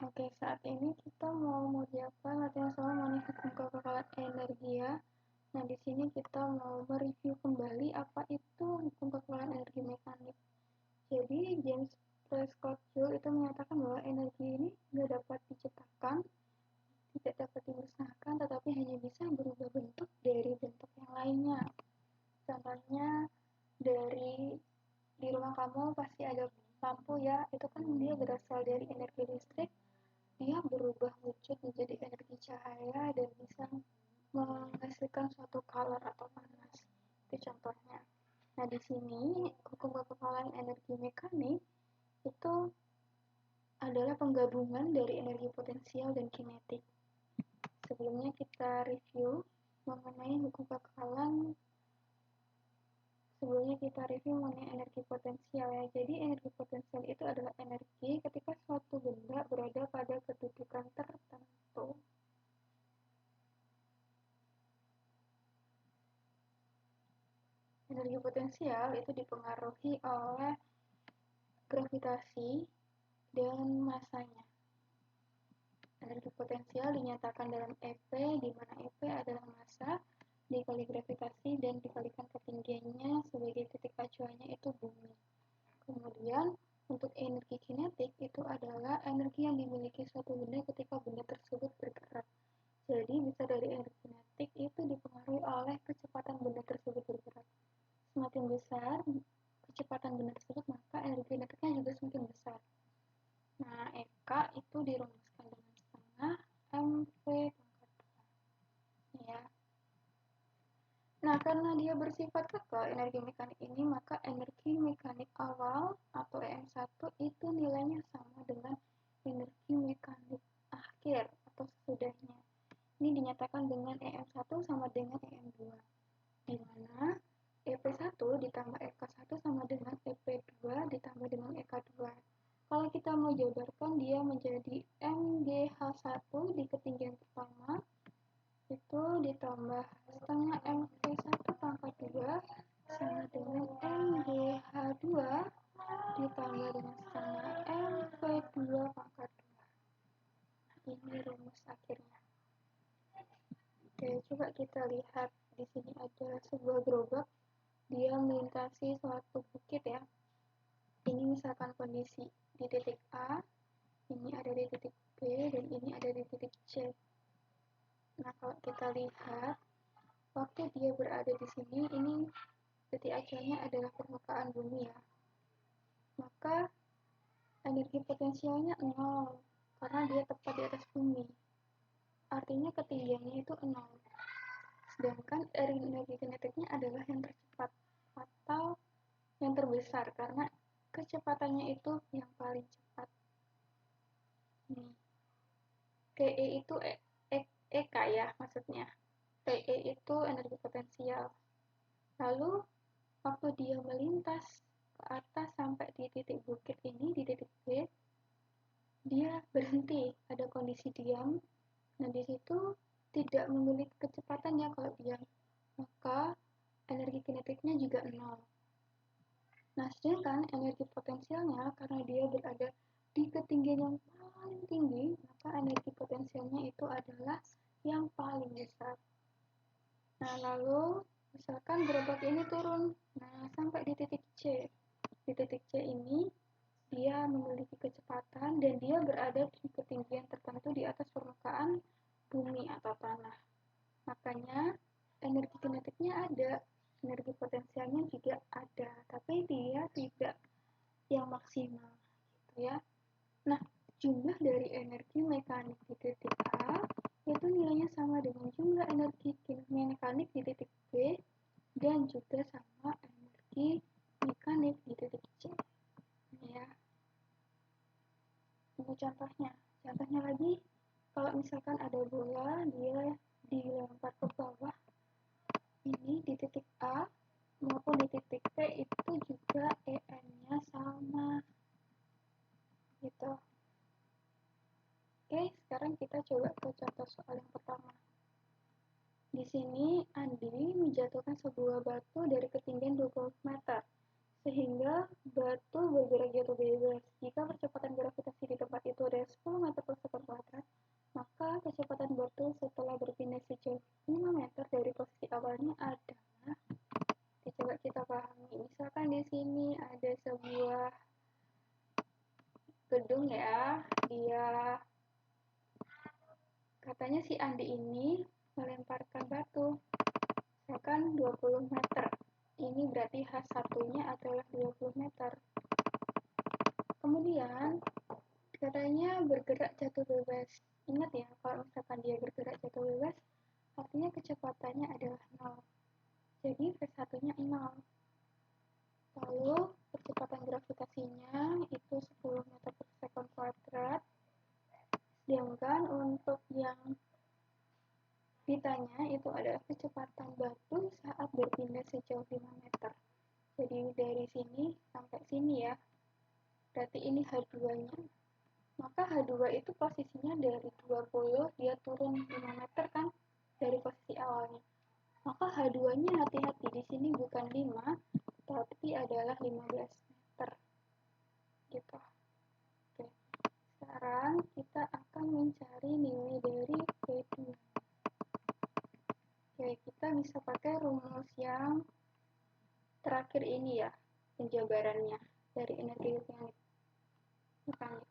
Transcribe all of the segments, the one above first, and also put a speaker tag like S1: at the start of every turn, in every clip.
S1: Oke, saat ini kita mau mengerjakan latihan soal mengenai hukum kekekalan energi ya. Nah, di sini kita mau mereview kembali apa itu hukum kekekalan energi mekanik. Jadi, James Prescott Joule itu menyatakan bahwa energi ini tidak dapat diciptakan, tidak dapat dimusnahkan, tetapi hanya bisa berubah bentuk dari bentuk yang lainnya. Contohnya, dari di rumah kamu pasti ada lampu ya, itu kan dia berasal dari energi listrik. Dia berubah wujud menjadi energi cahaya dan bisa menghasilkan suatu color atau panas. Itu contohnya. Nah, di sini hukum kekekalan energi mekanik itu adalah penggabungan dari energi potensial dan kinetik. Sebelumnya kita review mengenai hukum kekekalan. Sebelumnya kita review mengenai energi potensial ya. Jadi energi potensial itu adalah energi ketika suatu benda berada pada kedudukan tertentu. Energi potensial itu dipengaruhi oleh gravitasi dan masanya. Energi potensial dinyatakan dalam EP, di mana EP adalah massa dikali gravitasi dan dikalikan ketinggiannya sebagai titik acuannya itu bumi. Kemudian untuk energi kinetik itu adalah energi yang dimiliki suatu benda ketika benda tersebut bergerak. Jadi bisa dari energi kinetik itu dipengaruhi oleh kecepatan benda tersebut bergerak. Semakin besar kecepatan benda tersebut, maka energi kinetiknya juga semakin besar. Nah, EK itu dirumuskan dengan setengah mv pangkat 2. Ya. Nah, karena dia bersifat kekal energi mekanik ini, maka energi mekanik awal atau EM1 itu nilainya sama dengan energi mekanik akhir atau sesudahnya. Ini dinyatakan dengan EM1 sama dengan EM2, di mana EP1 ditambah EK1 sama dengan EP2 ditambah dengan EK2. Kalau kita mau jabarkan, dia menjadi MGH1 di ketinggian pertama, itu ditambah setengah MV1 pangkat 2 sama dengan MGH2 ditambah dengan setengah MV2 pangkat 2. Ini rumus akhirnya. Oke, coba kita lihat. Di sini ada sebuah gerobak. Dia melintasi suatu bukit ya. Ini misalkan kondisi di titik A, ini ada di titik B, dan ini ada di titik C. Nah, kalau kita lihat, waktu dia berada di sini, ini titik acuannya adalah permukaan bumi ya. Maka energi potensialnya 0, karena dia tepat di atas bumi. Artinya ketinggiannya itu 0. Sedangkan energi kinetiknya adalah yang tercepat atau yang terbesar, karena kecepatannya itu yang paling cepat. Nih. TE itu EK ya maksudnya. TE itu energi potensial. Lalu waktu dia melintas ke atas sampai di titik bukit ini, di titik B, dia berhenti, ada kondisi diam. Nah, di situ tidak memiliki kecepatan ya kalau diam. Maka energi kinetiknya juga 0. Nah, sedangkan energi potensialnya karena dia berada di ketinggian yang paling tinggi, maka energi potensialnya itu adalah yang paling besar. Nah, lalu misalkan gerobak ini turun, nah sampai di titik C. Di titik C ini dia memiliki kecepatan dan dia berada di ketinggian tertentu di atas permukaan bumi atau tanah. Makanya energi kinetiknya ada, energi potensialnya juga ada, tapi dia tidak yang maksimal gitu ya. Nah, jumlah dari energi mekanik di titik A itu nilainya sama dengan jumlah energi mekanik di titik B dan juga sama energi mekanik di titik C. Ya. Ini contohnya. Contohnya lagi, kalau misalkan ada bola, dia dilempar ke bawah. Ini di titik A maupun di titik P itu juga EM-nya sama. Gitu. Oke, sekarang kita coba ke contoh soal yang pertama. Di sini Andi menjatuhkan sebuah batu dari ketinggian 20 meter, sehingga batu bergerak jatuh bebas. Jika percepatan gravitasi di tempat itu adalah 10 meter per gedung ya. Dia katanya si Andi ini melemparkan batu misalkan 20 meter. Ini berarti H1-nya adalah 20 meter. Kemudian katanya bergerak jatuh bebas. Ingat ya, kalau misalkan dia bergerak jatuh bebas, artinya kecepatannya adalah 0. Jadi V1-nya 0. Lalu kecepatan gravitasinya itu 10 meter per sekon kuadrat. Sedangkan untuk yang ditanya itu adalah kecepatan batu saat berpindah sejauh 5 meter. Jadi dari sini sampai sini ya. Berarti ini H2-nya. Maka H2 itu posisinya dari 20 dia turun 5 meter kan dari posisi awalnya. Maka H2-nya hati-hati di sini bukan 5 tapi adalah 15 meter. Gitu. Oke. Sekarang kita akan mencari nilai dari V2. Oke, kita bisa pakai rumus yang terakhir ini ya, penjabarannya dari energi mekanik.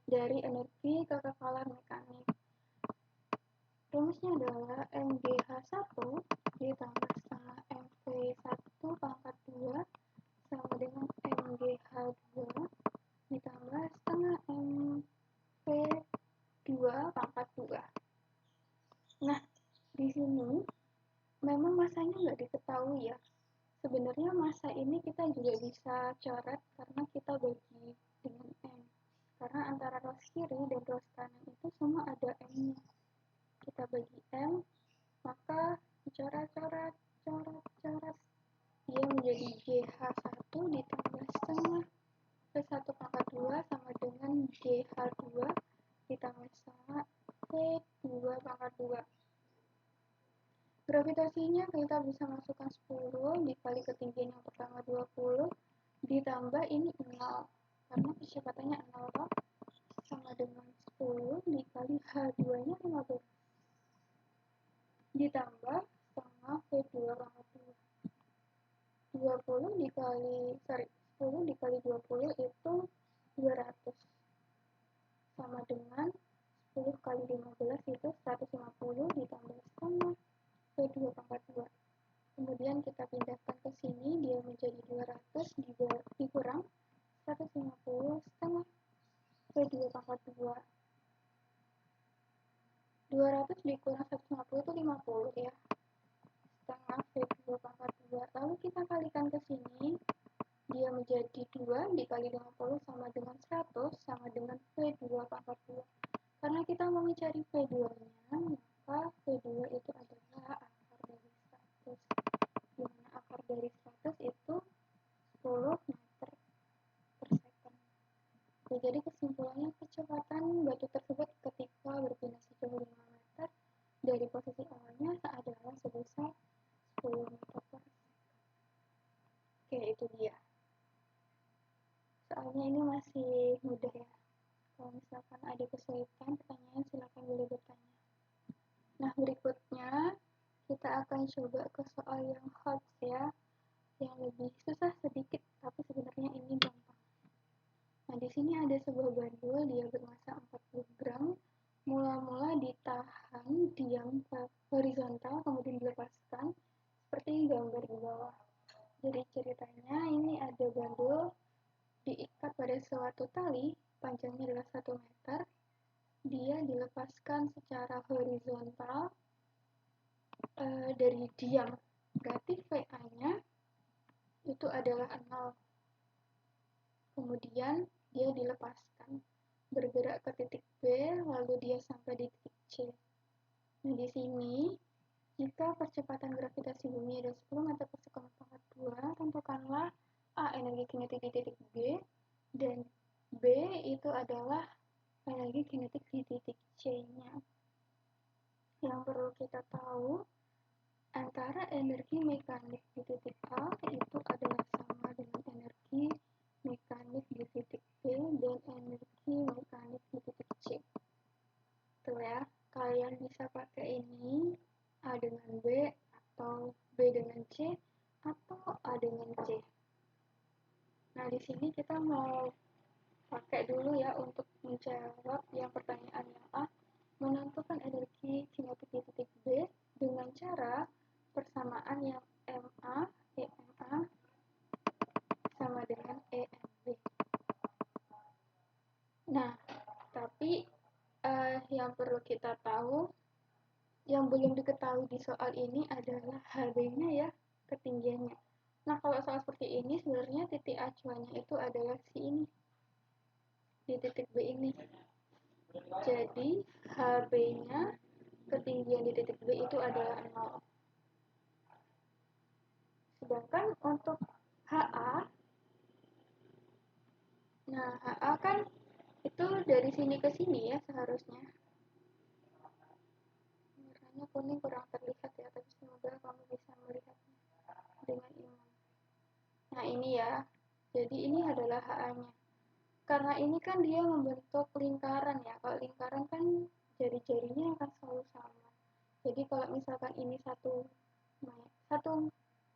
S1: Dari energi kekekalan mekanik. Rumusnya adalah MGH1 ditambah setengah MV1 pangkat 2 sama dengan MGH2 ditambah setengah MV2 pangkat 2. Nah, di sini memang masanya nggak diketahui ya. Sebenarnya masa ini kita juga bisa coret karena kita bagi dengan M. Karena antara ruas kiri dan ruas kanan itu semua ada M-nya. Kita bagi M, maka coret-coret, dia menjadi GH1 ditambah setengah V1 pangkat 2 sama dengan GH2 ditambah setengah V2 pangkat 2. Gravitasinya kita bisa masukkan 10 dikali ketinggian yang pertama 20 ditambah ini 0 karena kecepatannya 0 sama dengan 10 dikali H2-nya 15 ditambah setengah V2 pangkat 2. 10 dikali 20 itu 200 sama dengan 10 kali 15 itu 150 ditambah setengah V2 pangkat 2. Kemudian kita pindahkan ke sini, dia menjadi 200 dikurang 150 setengah V2 pangkat 2. 200 dikurang 150 itu 50 ya. Setengah V2 pangkat 2. Lalu kita kalikan ke sini, dia menjadi 2 dikali 50 sama dengan 100 sama dengan V2 pangkat 2. Karena kita mau mencari V2-nya, maka V2 itu adalah akar dari 100. Dimana akar dari 100 itu 10 meter per second. Jadi kesimpulannya kecepatan batu tersebut ketika berpindah sejauh 5 meter dari posisi awalnya adalah sebesar 10 meter per second. Oke, itu dia. Soalnya ini masih mudah ya. Kalau misalkan ada kesulitan pertanyaan, silakan boleh bertanya. Nah, berikutnya kita akan coba ke soal yang hot ya, yang lebih susah sedikit, tapi sebenarnya ini gampang. Nah, di sini ada sebuah bandul, dia bermassa 40 gram, mula-mula ditahan diam horizontal, kemudian dilepaskan, seperti gambar di bawah. Jadi ceritanya ini ada bandul diikat pada suatu tali, panjangnya adalah 1 meter, dia dilepaskan secara horizontal dari diam. Berarti VA-nya itu adalah 0. Kemudian dia dilepaskan, bergerak ke titik B, lalu dia sampai di titik C. Nah, di sini, jika percepatan gravitasi bumi ada 10 meter per sekon pangkat 2, tentukanlah A energi kinetik di titik B, dan B itu adalah energi kinetik di titik C-nya. Yang perlu kita tahu, antara energi mekanik di titik A itu adalah sama dengan energi mekanik di titik B dan energi mekanik di titik C. Tuh ya, kalian bisa pakai ini A dengan B atau B dengan C atau A dengan C. Nah, di sini kita mau dulu ya untuk menjawab yang pertanyaan yang A. Menentukan energi kinetik di titik B dengan cara persamaan yang MA, EMA sama dengan EMB. Nah, tapi yang perlu kita tahu, yang belum diketahui di soal ini adalah HB-nya ya, ketinggiannya. Nah, kalau soal seperti ini sebenarnya titik acuannya itu adalah si ini, di titik B ini. Jadi, HB-nya ketinggian di titik B itu adalah 0. Sedangkan untuk HA, nah HA kan itu dari sini ke sini ya seharusnya. Warnanya kuning kurang terlihat ya, tapi semoga kamu bisa melihatnya dengan ini. Nah ini ya, jadi ini adalah HA-nya. Karena ini kan dia membentuk lingkaran ya, kalau lingkaran kan jari-jarinya akan selalu sama. Jadi kalau misalkan ini 1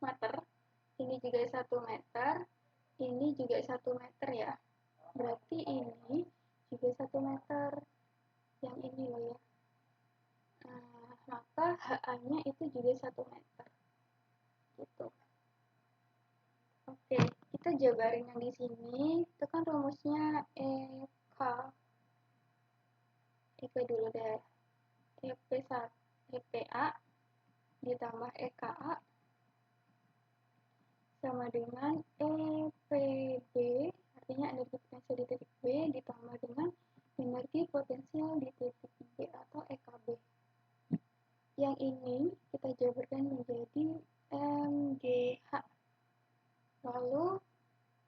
S1: meter, ini juga 1 meter, ini juga 1 meter ya. Berarti ini juga 1 meter. Yang ini loh ya. Nah, maka HA-nya itu juga 1 meter. Gitu. Oke, kita jabarin yang di sini. Itu kan rumusnya EK. EK dulu deh. EPA ditambah EKA sama dengan EPB, artinya energi potensial di titik B ditambah dengan energi potensial di titik B atau EKB. Yang ini kita jabarkan menjadi MGH. Lalu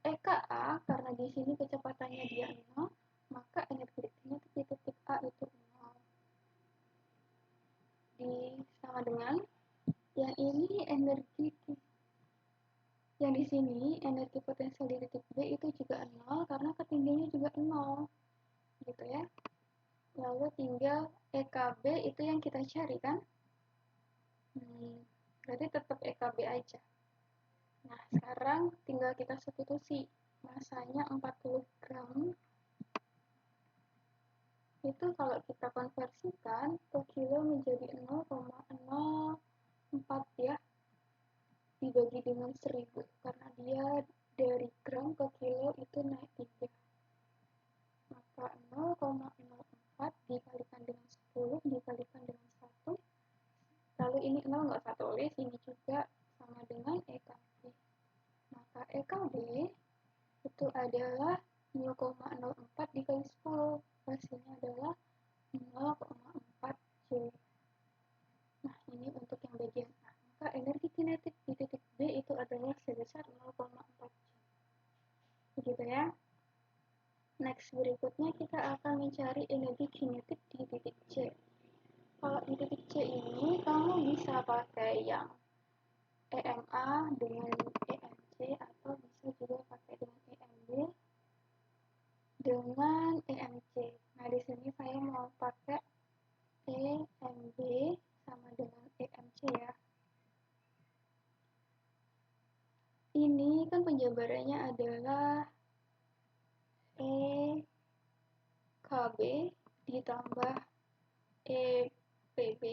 S1: EKA, karena di sini kecepatannya dia 0, maka energi kinetik di titik A itu 0. Sama dengan yang ini energi yang di sini energi potensial di titik B itu juga 0 karena ketinggiannya juga 0. Gitu ya. Lalu tinggal EKB itu yang kita cari kan? Berarti tetap EKB aja. Nah, sekarang tinggal kita substitusi. Masanya 40 gram. Itu kalau kita konversikan per kilo menjadi 0,04 ya. Dibagi dengan 1000. Karena dia dari gram ke kilo itu naik 3. Maka 0,04 dikalikan dengan 10 dikalikan dengan 1. Lalu ini 0 nggak usah tulis, ini juga sama dengan EKB. Maka EKB itu adalah 0,04 dikali 10. Hasilnya adalah 0,4 J. Nah, ini untuk yang bagian A. Maka energi kinetik di titik B itu adalah sebesar 0,4 J. Begitu ya. Next, berikutnya kita akan mencari energi kinetik di titik C. Kalau di titik C ini, kamu bisa pakai yang EMA dengan EMC atau bisa juga pakai dengan EMB dengan EMC. Nah, di sini saya mau pakai EMB sama dengan EMC ya. Ini kan penjabarannya adalah EKB ditambah EPB.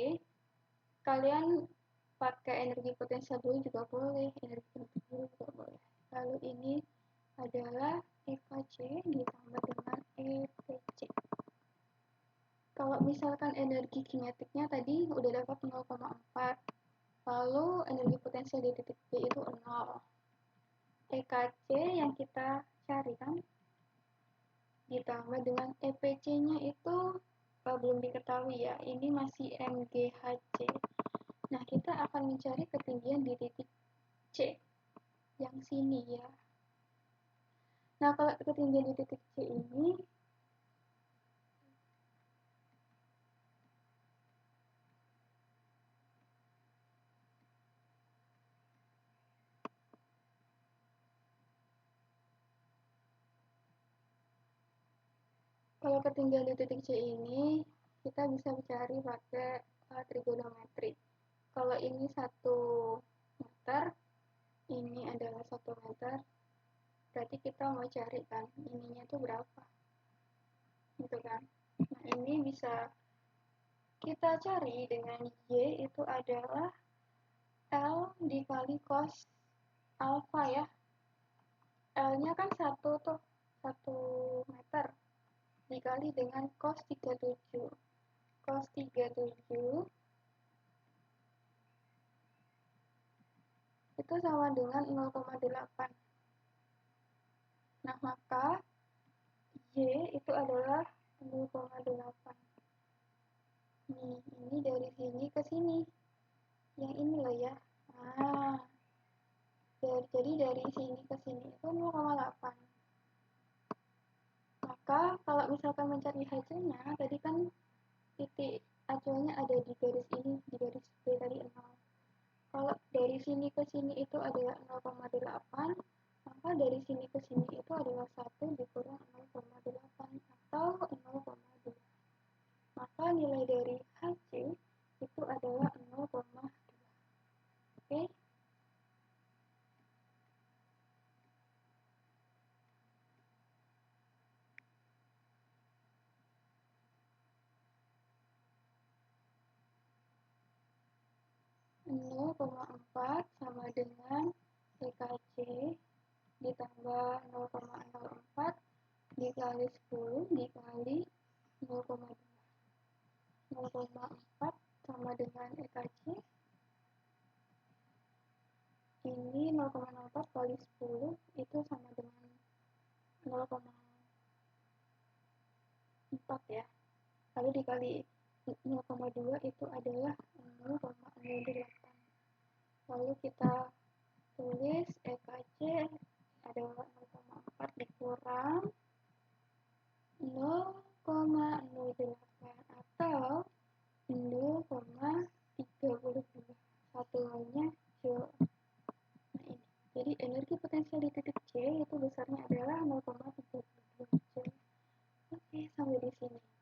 S1: Kalian pakai energi potensial dulu juga boleh, energi kinetik dulu juga boleh. Lalu ini adalah EKC ditambah dengan EPC. Kalau misalkan energi kinetiknya tadi udah dapat 0,4, lalu energi potensial di titik B itu 0. EKC yang kita cari kan, ditambah dengan EPC-nya itu belum diketahui ya, ini masih MGHC. Nah, kita akan mencari ketinggian di titik C, yang sini ya. Nah, kalau ketinggian di titik C ini, kalau ketinggian di titik C ini, kita bisa mencari pakai trigonometri. Kalau ini 1 meter, ini adalah 1 meter, berarti kita mau cari kan, ininya itu berapa. gitu kan. Nah, ini bisa kita cari dengan Y itu adalah L dikali cos alfa ya. L-nya kan 1 tuh, 1 meter dikali dengan cos 37. Cos 37 itu sama dengan 0,8. Nah, maka Y itu adalah 0,8. Nih, ini dari sini ke sini. Yang ini loh ya. Nah, jadi dari sini ke sini itu 0,8. Maka kalau misalkan mencari hasilnya, tadi kan titik acuannya ada di garis ini, di garis B tadi 0. Kalau dari sini ke sini itu adalah 0,8, maka dari sini ke sini itu adalah 1 dikurang 0,8 atau 0,2. Maka nilai dari HC itu adalah 0,2. Oke? 0,4 sama dengan TKC ditambah 0,04 dikali 10 dikali 0,2. 0,4 sama dengan EKC. Ini 0,04 kali 10 itu sama dengan 0,4 ya. Lalu dikali 0,2 itu adalah 0,08. Lalu kita tulis EKC adalah 0,4 dikurang 0,08 atau 0,32. Satuannya joule. Nah, ini. Jadi energi potensial di titik C itu besarnya adalah 0,32 joule. Oke, sampai di sini.